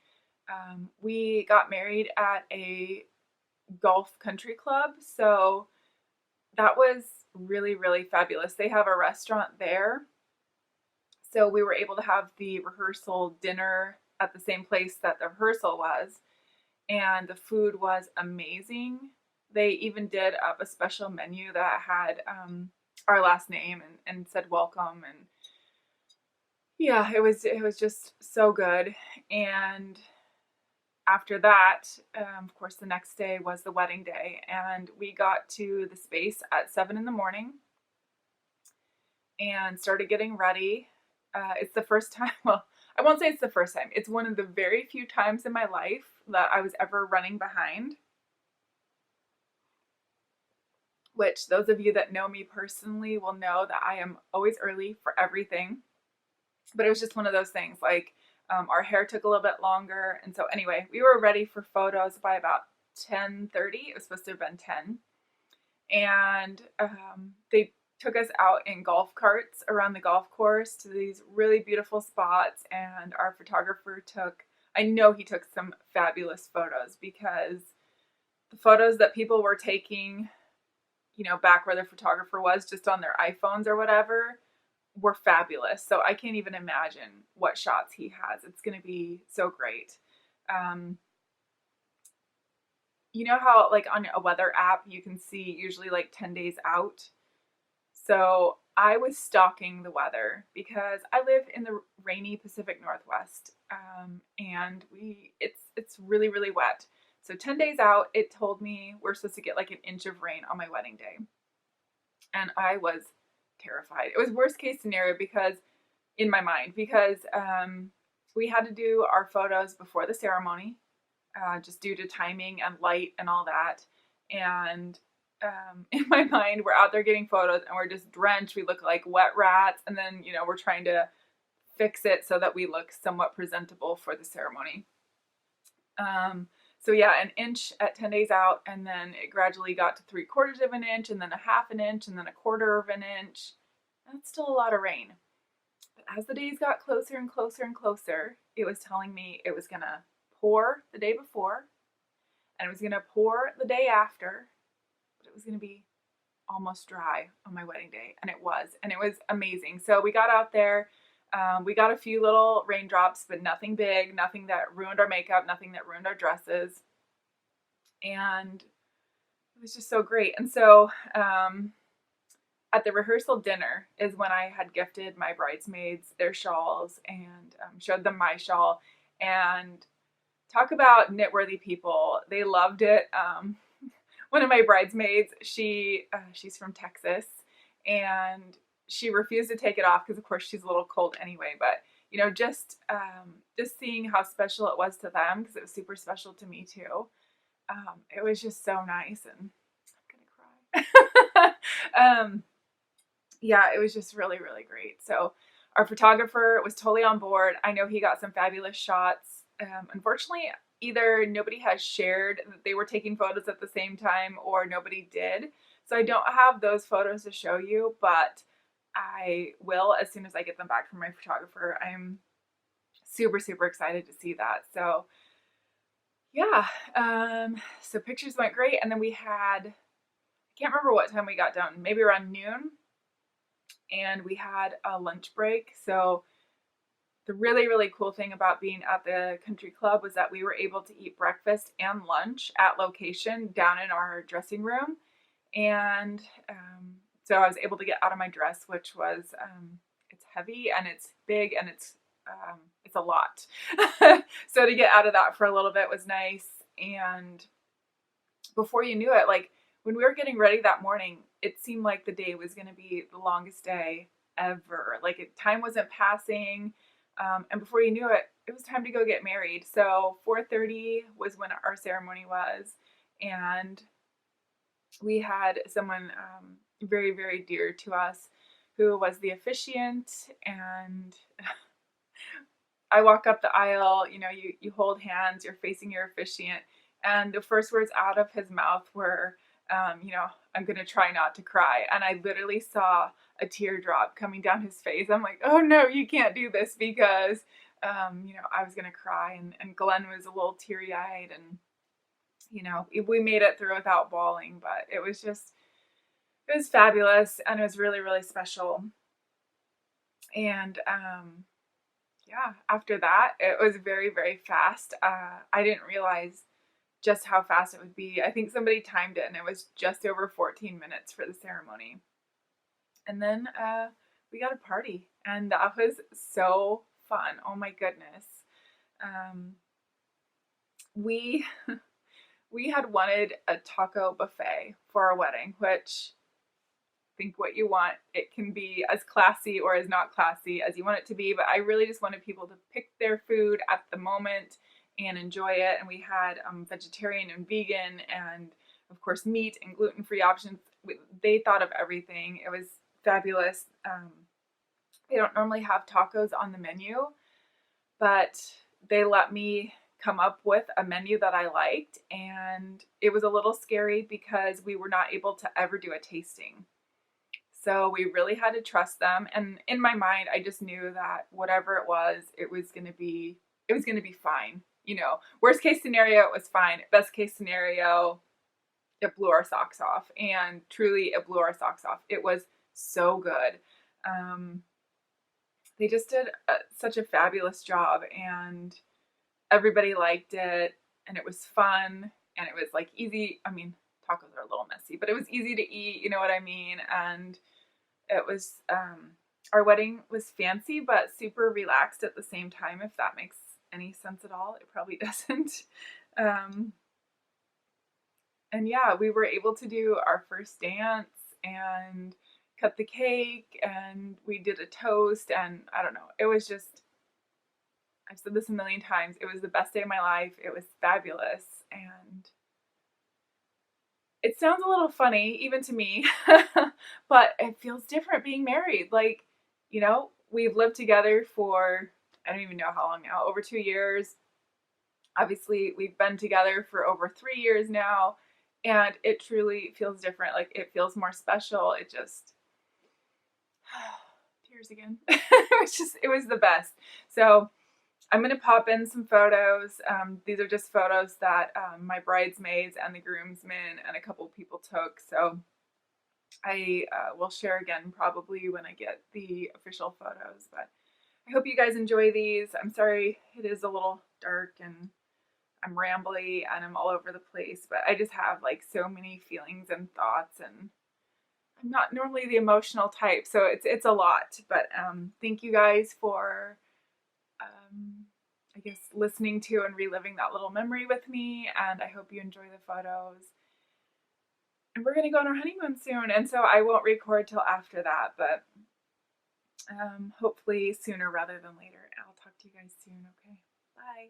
We got married at a golf country club, so that was really, really fabulous. They have a restaurant there, so we were able to have the rehearsal dinner at the same place that the rehearsal was, and the food was amazing. They even did up a special menu that had our last name and said welcome, and yeah, it was just so good. And after that, of course, the next day was the wedding day, and we got to the space at 7 in the morning and started getting ready. It's the first time, well, I won't say it's the first time. It's one of the very few times in my life that I was ever running behind, which those of you that know me personally will know that I am always early for everything. But it was just one of those things, like our hair took a little bit longer. And so anyway, we were ready for photos by about 10:30. It was supposed to have been 10. And they took us out in golf carts around the golf course to these really beautiful spots. And our photographer I know he took some fabulous photos, because the photos that people were taking, you know, back where the photographer was, just on their iPhones or whatever, were fabulous. So I can't even imagine what shots he has. It's going to be so great. You know how like on a weather app, you can see usually like 10 days out. So I was stalking the weather because I live in the rainy Pacific Northwest, and it's really, really wet. So 10 days out, it told me we're supposed to get like an inch of rain on my wedding day. And I was terrified. It was worst case scenario because in my mind, because we had to do our photos before the ceremony, just due to timing and light and all that. And in my mind, we're out there getting photos and we're just drenched. We look like wet rats. And then, you know, we're trying to fix it so that we look somewhat presentable for the ceremony. So yeah, an inch at 10 days out, and then it gradually got to 3/4 of an inch, and then a half an inch, and then 1/4 of an inch. That's still a lot of rain. But as the days got closer and closer and closer, it was telling me it was gonna pour the day before, and it was gonna pour the day after, but it was gonna be almost dry on my wedding day, and it was amazing. So we got out there. We got a few little raindrops, but nothing big, nothing that ruined our makeup, nothing that ruined our dresses. And it was just so great. And so at the rehearsal dinner is when I had gifted my bridesmaids their shawls and showed them my shawl. And talk about knitworthy people. They loved it. One of my bridesmaids, she's from Texas, and she refused to take it off because, of course, she's a little cold anyway. But you know, just seeing how special it was to them, because it was super special to me too. It was just so nice, and I'm gonna cry. Yeah, it was just really, really great. So our photographer was totally on board. I know he got some fabulous shots. Unfortunately, either nobody has shared that they were taking photos at the same time, or nobody did. So I don't have those photos to show you, but I will as soon as I get them back from my photographer. I'm super, super excited to see that. So yeah, so pictures went great. And then we had, I can't remember what time we got done, maybe around noon. And we had a lunch break. So the really, really cool thing about being at the country club was that we were able to eat breakfast and lunch at location down in our dressing room. And so I was able to get out of my dress, which was, it's heavy and it's big and it's a lot. So to get out of that for a little bit was nice. And before you knew it, like when we were getting ready that morning, it seemed like the day was going to be the longest day ever. Like time wasn't passing. And before you knew it, it was time to go get married. So 4:30 was when our ceremony was. And we had someone very, very dear to us who was the officiant. And I walk up the aisle, you know, you hold hands, you're facing your officiant. And the first words out of his mouth were, you know, I'm going to try not to cry. And I literally saw a teardrop coming down his face. I'm like, oh no, you can't do this, because, you know, I was going to cry. And Glenn was a little teary eyed, and, you know, we made it through without bawling, but it was fabulous. And it was really, really special. And, yeah, after that, it was very, very fast. I didn't realize just how fast it would be. I think somebody timed it and it was just over 14 minutes for the ceremony. And then we got a party, and that was so fun. Oh my goodness. We we had wanted a taco buffet for our wedding, which, think what you want. It can be as classy or as not classy as you want it to be, but I really just wanted people to pick their food at the moment and enjoy it. And we had vegetarian and vegan, and of course meat and gluten-free options. They thought of everything. It was fabulous. They don't normally have tacos on the menu, but they let me come up with a menu that I liked, and it was a little scary because we were not able to ever do a tasting. So we really had to trust them. And in my mind, I just knew that whatever it was going to be fine. You know, worst case scenario, it was fine. Best case scenario, it blew our socks off. And truly, it blew our socks off. It was so good. They just did such a fabulous job, and everybody liked it, and it was fun, and it was like easy. I mean, tacos are a little messy, but it was easy to eat, you know what I mean? And it was, our wedding was fancy, but super relaxed at the same time, if that makes any sense at all. It probably doesn't. And yeah, we were able to do our first dance and cut the cake, and we did a toast, and I don't know, it was just, I've said this a million times, it was the best day of my life. It was fabulous. And it sounds a little funny, even to me, but it feels different being married. Like, you know, we've lived together for, I don't even know how long now, over 2 years. Obviously, we've been together for over 3 years now, and it truly feels different. Like, it feels more special. It just, tears again. It was the best. So I'm going to pop in some photos. These are just photos that my bridesmaids and the groomsmen and a couple people took. So I will share again probably when I get the official photos. But I hope you guys enjoy these. I'm sorry it is a little dark and I'm rambly and I'm all over the place, but I just have like so many feelings and thoughts, and I'm not normally the emotional type, so it's a lot. But thank you guys for I guess listening to and reliving that little memory with me, and I hope you enjoy the photos. And we're gonna go on our honeymoon soon, and so I won't record till after that, but hopefully sooner rather than later. I'll talk to you guys soon. Okay, bye.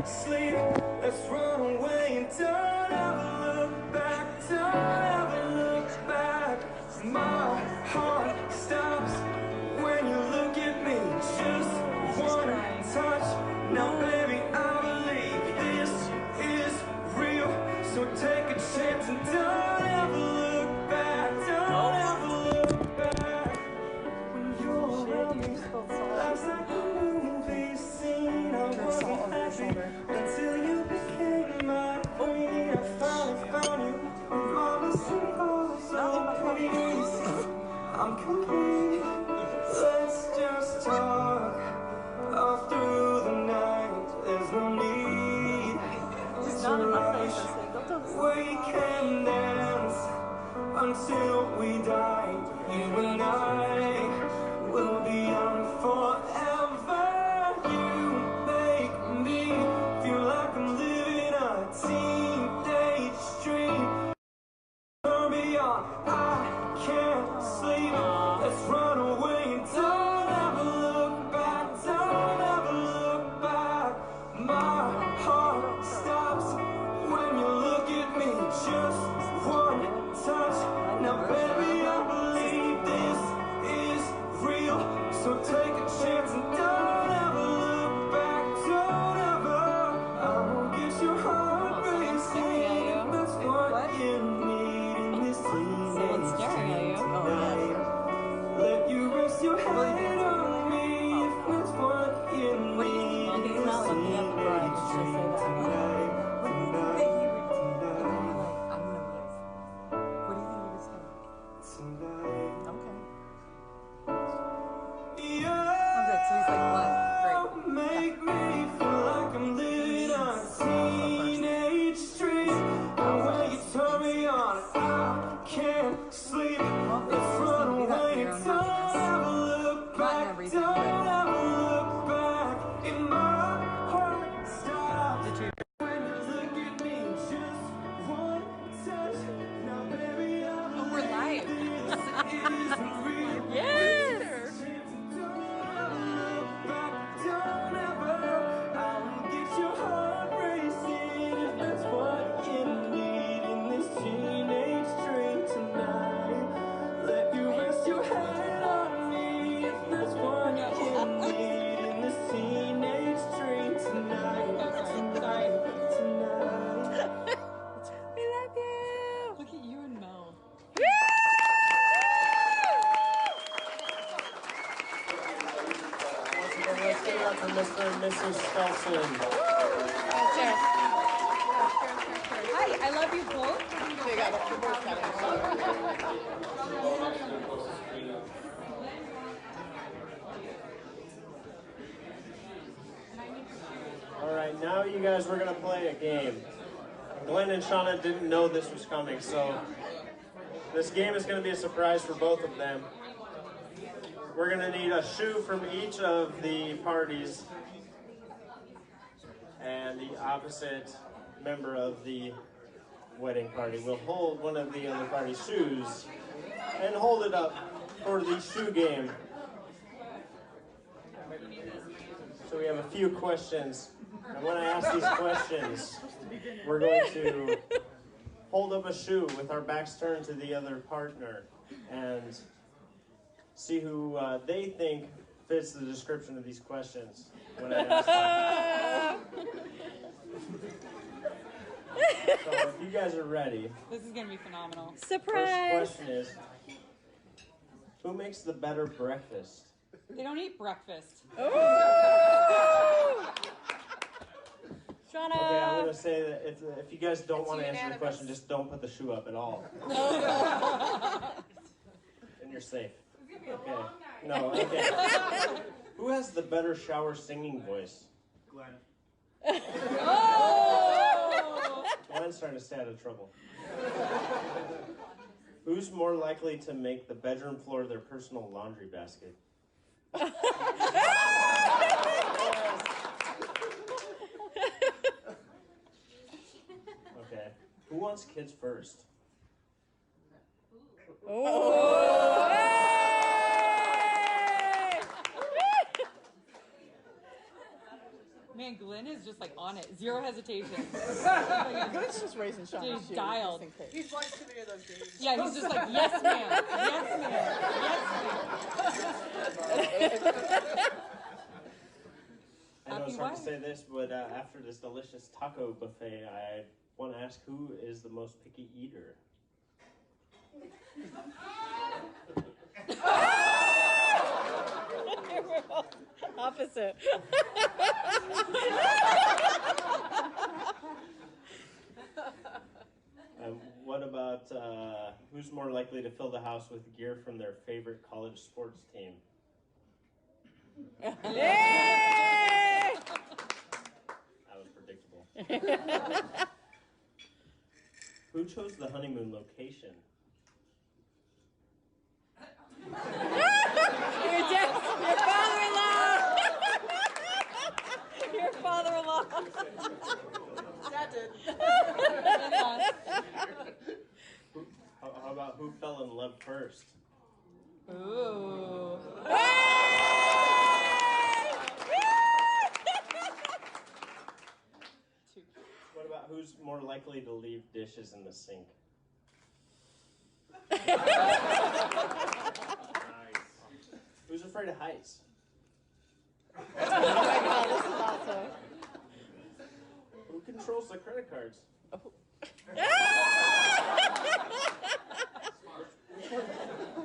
sleep. Let's run away and don't ever look back. Don't ever look back. My heart stops when you look at me. Just one touch. Now, baby, I believe this is real. So take a chance and don't ever look back. Don't ever look back. When you're around me, life's like a movie scene. I wasn't happy until you became my queen. I finally found you with all the symbols of peace. I'm complete. Let's just talk all through the night. There's no need to rush. We can dance until we die. You and I will be young forever. You make me feel like I'm living a teenage dream. Turn me on, I can't sleep. Let's run away and don't ever look back. Don't ever look back. My heart stops when you look at me. Just one touch. Now, baby, I believe this is real. So take a chance and don't ever look back. Don't ever. I won't get your heart racing. That's what you need in this teenage dream tonight. Let you rest your head on me if that's what you need in this teenage dream tonight. Make me feel like I'm living a teenage dream. And when you turn me on, I can't sleep. Let's run away and don't ever look back. Don't ever look back. In my heart stops when you look at me. Just one touch. Now, baby, I believe We're live. this is real. Yes. Don't ever, I'll get your heart racing if that's what you need in this teenage dream tonight. Let you rest your head on me if that's what you need in this teenage dream tonight. Tonight. We love you. Look at you and Mel. Let's give it up for Mr. and Mrs. Skelson. Cheers. Hi, I love you both. All right, now you guys, we're going to play a game. Glenn and Shauna didn't know this was coming, so this game is going to be a surprise for both of them. We're going to need a shoe from each of the parties and the opposite member of the wedding party will hold one of the other party's shoes and hold it up for the shoe game. So we have a few questions, and when I ask these questions, we're going to hold up a shoe with our backs turned to the other partner and see who they think fits the description of these questions when I ask them. So if you guys are ready, This is going to be phenomenal. Surprise! first question is, who makes the better breakfast? They don't eat breakfast. Shauna! Okay, I'm going to say that if you guys don't want to answer the question, just don't put the shoe up at all. And you're safe. Okay. No, okay. Who has the better shower singing voice? Glenn. Oh! Glenn's starting to stay out of trouble. Who's more likely to make the bedroom floor their personal laundry basket? Okay. Who wants kids first? Oh! Hey! Man, Glenn is is just like on it. Zero hesitation. It's just raising Shaw's He's dialed. He's watched too many of those games. Yeah, he's just like, yes, ma'am. Yes, ma'am. Yes, ma'am. I know Happy it's hard to wife. say this, but after this delicious taco buffet, I want to ask who is the most picky eater? Opposite. What about who's more likely to fill the house with gear from their favorite college sports team? Yay! That was predictable. Who chose the honeymoon location? Your father-in-law! Your father-in-law! That did. How about who fell in love first? Ooh. What about who's more likely to leave dishes in the sink? Who's afraid of heights? Oh my God, this is awesome. Who controls the credit cards?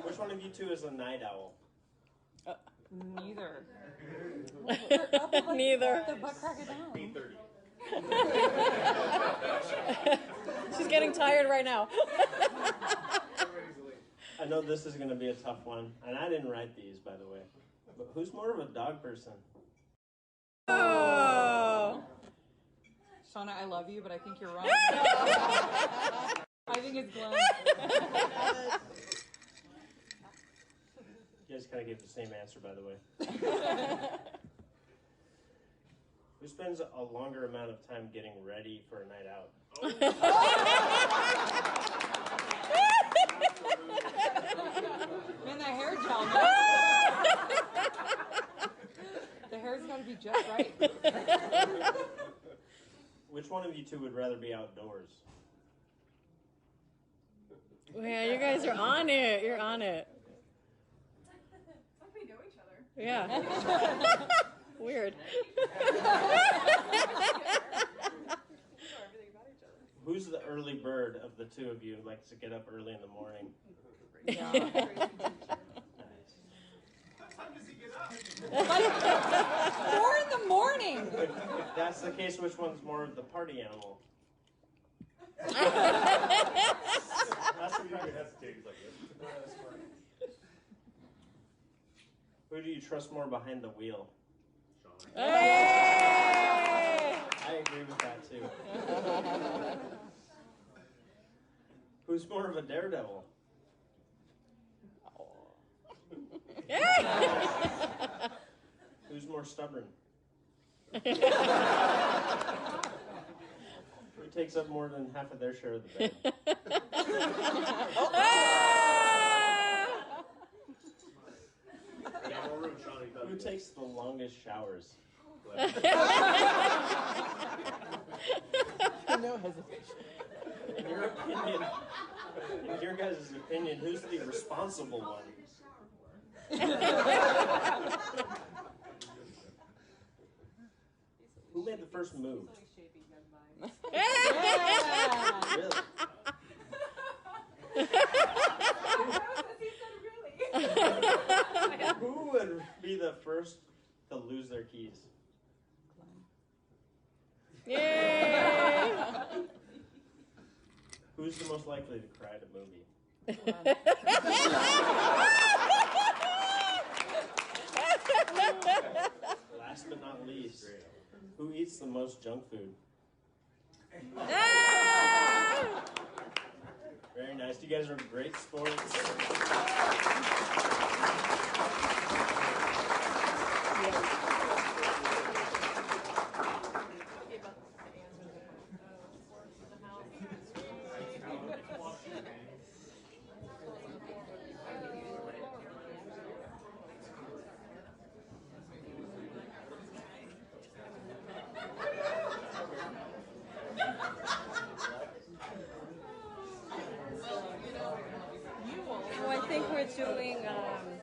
Which one of you two is a night owl? Neither. Neither. The butt crack it down. 8:30. She's getting tired right now. I know this is going to be a tough one, and I didn't write these, by the way. But who's more of a dog person? Oh. Shauna, I love you, but I think you're wrong. I think it's Glenn. You guys kind of gave the same answer, by the way. Who spends a longer amount of time getting ready for a night out? Man, that hair gel. The hair's got to be just right. Which one of you two would rather be outdoors? Yeah, you guys are on it. You're on it. It's like we know each other. Yeah. Weird. Who's the early bird of the two of you who likes to get up early in the morning? Yeah. What time does he get up? 4 in the morning. If that's the case, which one's more of the party animal? That's the question. Who do you trust more behind the wheel? Hey! I agree with that too. Who's more of a daredevil? Who's more stubborn? Who takes up more than half of their share of the bed? Who takes the longest showers? No hesitation. In your opinion, in your guys' opinion, who's the responsible one? Who made the first move? Yeah. Really? Who would be the first to lose their keys? Yay! Who's the most likely to cry at a movie? Last but not least, who eats the most junk food? Very nice. You guys are great sports. doing